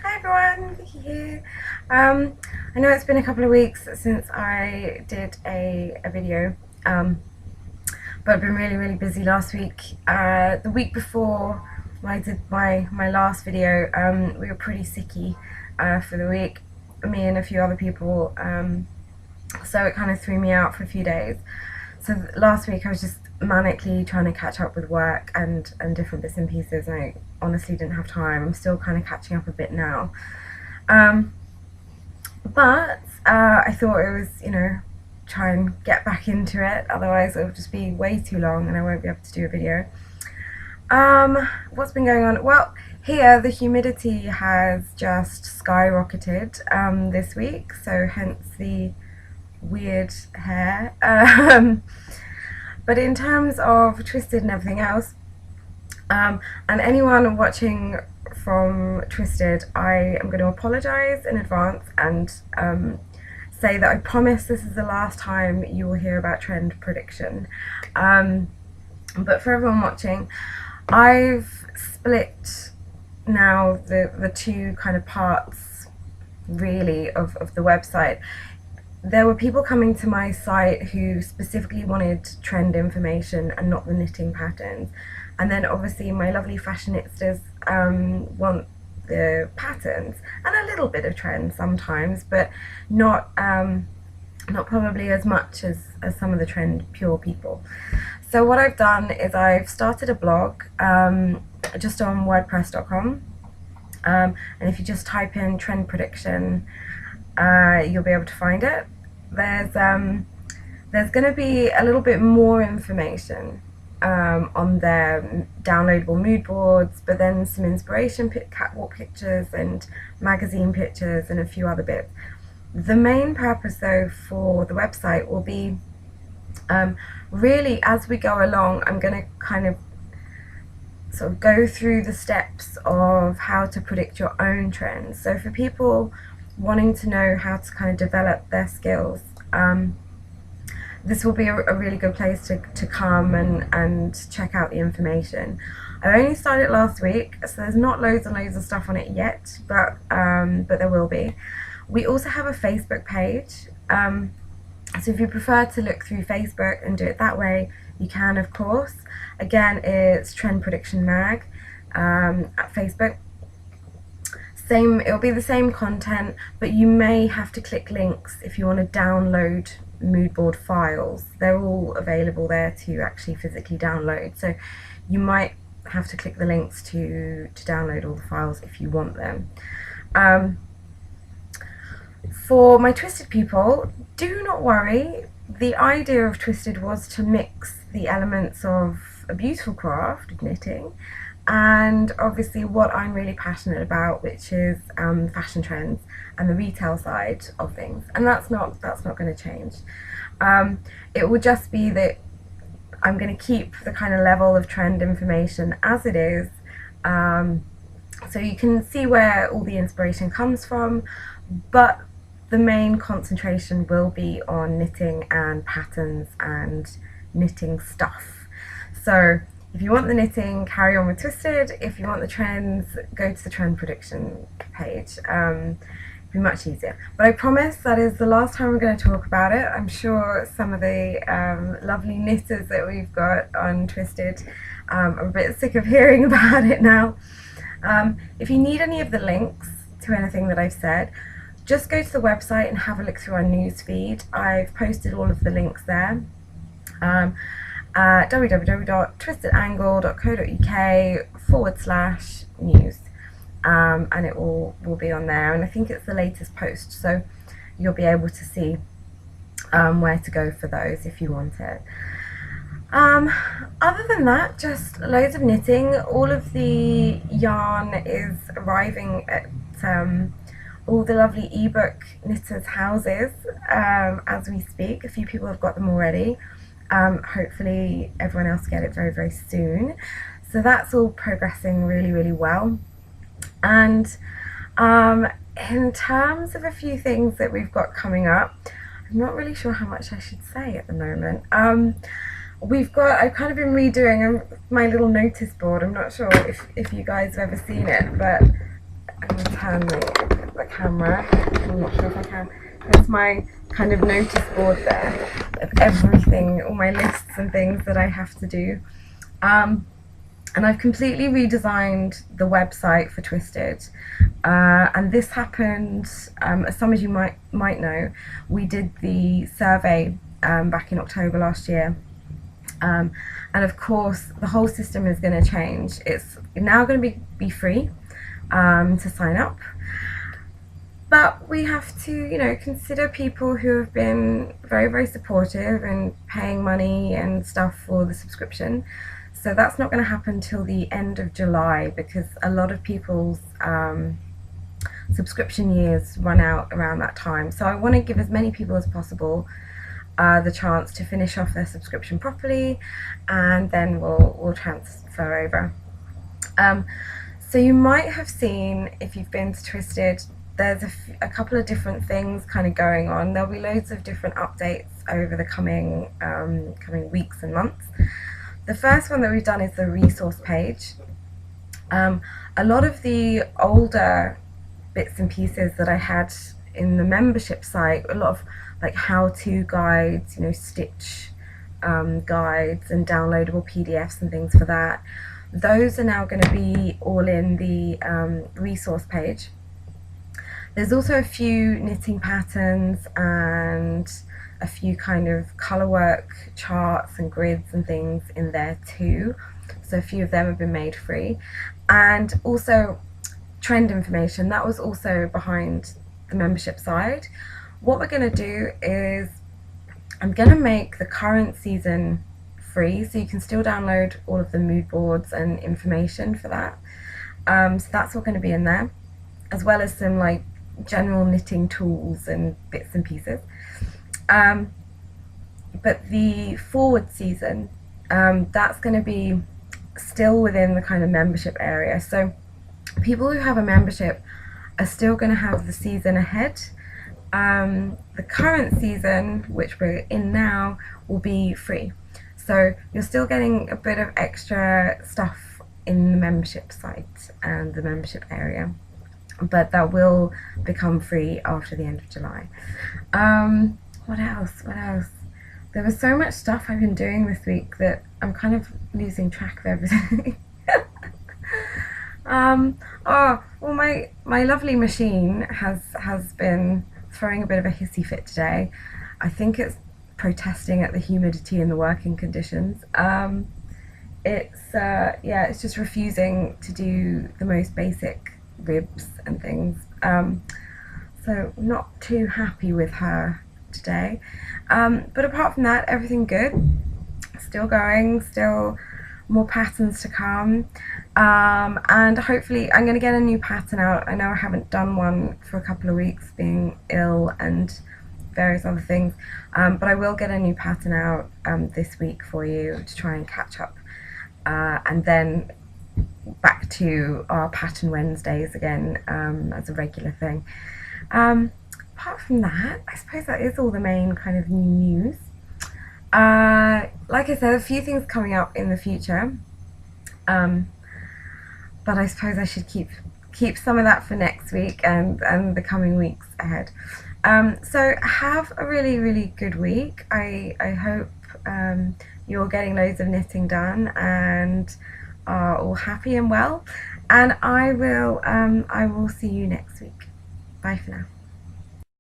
Hi everyone, Vicky here. I know it's been a couple of weeks since I did a video, but I've been really busy last week. The week before I did my last video, we were pretty sicky for the week, me and a few other people, so it kind of threw me out for a few days. So last week I was just manically trying to catch up with work and different bits and pieces, and I honestly didn't have time. I'm still kind of catching up a bit now. But I thought it was, try and get back into it, otherwise it'll just be way too long and I won't be able to do a video. What's been going on? Well, here the humidity has just skyrocketed this week, so hence the weird hair. But in terms of Twisted and everything else, and anyone watching from Twisted, I am going to apologise in advance and say that I promise this is the last time you will hear about trend prediction. But for everyone watching, I've split now the two kind of parts really of the website. There were people coming to my site who specifically wanted trend information and not the knitting patterns. And then obviously my lovely fashionistas want the patterns and a little bit of trend sometimes, but not probably as much as some of the trend pure people. So what I've done is I've started a blog just on WordPress.com, and if you just type in trend prediction, you'll be able to find it. There's going to be a little bit more information on their downloadable mood boards, but then some inspiration catwalk pictures and magazine pictures and a few other bits. The main purpose though for the website will be really, as we go along, I'm going to kind of sort of go through the steps of how to predict your own trends. So for people wanting to know how to kind of develop their skills, this will be a really good place to come and check out the information. I only started last week, so there's not loads and loads of stuff on it yet, but there will be. We also have a Facebook page, so if you prefer to look through Facebook and do it that way, you can, of course. Again, it's Trend Prediction Mag at Facebook. It'll be the same content, but you may have to click links if you want to download mood board files. They're all available there to actually physically download, so you might have to click the links to download all the files if you want them. For my Twisted people, do not worry. The idea of Twisted was to mix the elements of a beautiful craft of knitting and obviously what I'm really passionate about, which is fashion trends and the retail side of things, and that's not going to change. It will just be that I'm going to keep the kind of level of trend information as it is, so you can see where all the inspiration comes from, but the main concentration will be on knitting and patterns and knitting stuff. So if you want the knitting, carry on with Twisted. If you want the trends, go to the trend prediction page. It'll be much easier. But I promise that is the last time we're going to talk about it. I'm sure some of the lovely knitters that we've got on Twisted are a bit sick of hearing about it now. If you need any of the links to anything that I've said, just go to the website and have a look through our news feed. I've posted all of the links there. www.twistedangle.co.uk/news, and it will be on there, and I think it's the latest post, so you'll be able to see where to go for those if you want it. Other than that, just loads of knitting. All of the yarn is arriving at all the lovely ebook knitters' houses as we speak. A few people have got them already. Hopefully everyone else will get it very soon. So that's all progressing really well. And in terms of a few things that we've got coming up, I'm not really sure how much I should say at the moment. I've kind of been redoing my little notice board. I'm not sure if you guys have ever seen it, but I'm going to turn the camera. I'm not sure if I can. There's my kind of notice board there of everything, all my lists and things that I have to do. And I've completely redesigned the website for Twisted. And this happened, as some of you might know, we did the survey back in October last year. And of course, the whole system is going to change. It's now going to be free to sign up. But we have to, consider people who have been very, very supportive and paying money and stuff for the subscription. So that's not going to happen till the end of July, because a lot of people's subscription years run out around that time. So I want to give as many people as possible the chance to finish off their subscription properly, and then we'll transfer over. So you might have seen, if you've been to Twisted, there's a couple of different things kind of going on. There'll be loads of different updates over the coming weeks and months. The first one that we've done is the resource page. A lot of the older bits and pieces that I had in the membership site, a lot of like how-to guides, stitch guides and downloadable PDFs and things for that, those are now going to be all in the resource page. There's also a few knitting patterns and a few kind of colour work charts and grids and things in there too. So a few of them have been made free. And also trend information, that was also behind the membership side. What we're going to do is I'm going to make the current season free, so you can still download all of the mood boards and information for that. So that's all going to be in there, as well as some like general knitting tools and bits and pieces. But the forward season, that's going to be still within the kind of membership area. So people who have a membership are still going to have the season ahead. The current season, which we're in now, will be free. So you're still getting a bit of extra stuff in the membership site and the membership area, but that will become free after the end of July. What else? There was so much stuff I've been doing this week that I'm kind of losing track of everything. Oh, well, my lovely machine has been throwing a bit of a hissy fit today. I think it's protesting at the humidity and the working conditions. It's just refusing to do the most basic ribs and things. So not too happy with her today. But apart from that, everything good. Still going, still more patterns to come. And hopefully I'm going to get a new pattern out. I know I haven't done one for a couple of weeks, being ill and various other things, but I will get a new pattern out this week for you to try and catch up, and then back to our Pattern Wednesdays again as a regular thing. Apart from that, I suppose that is all the main kind of new news. Like I said, a few things coming up in the future, but I suppose I should keep some of that for next week and the coming weeks ahead. So have a really, really good week. I hope you're getting loads of knitting done and are all happy and well. And I will see you next week. Bye for now.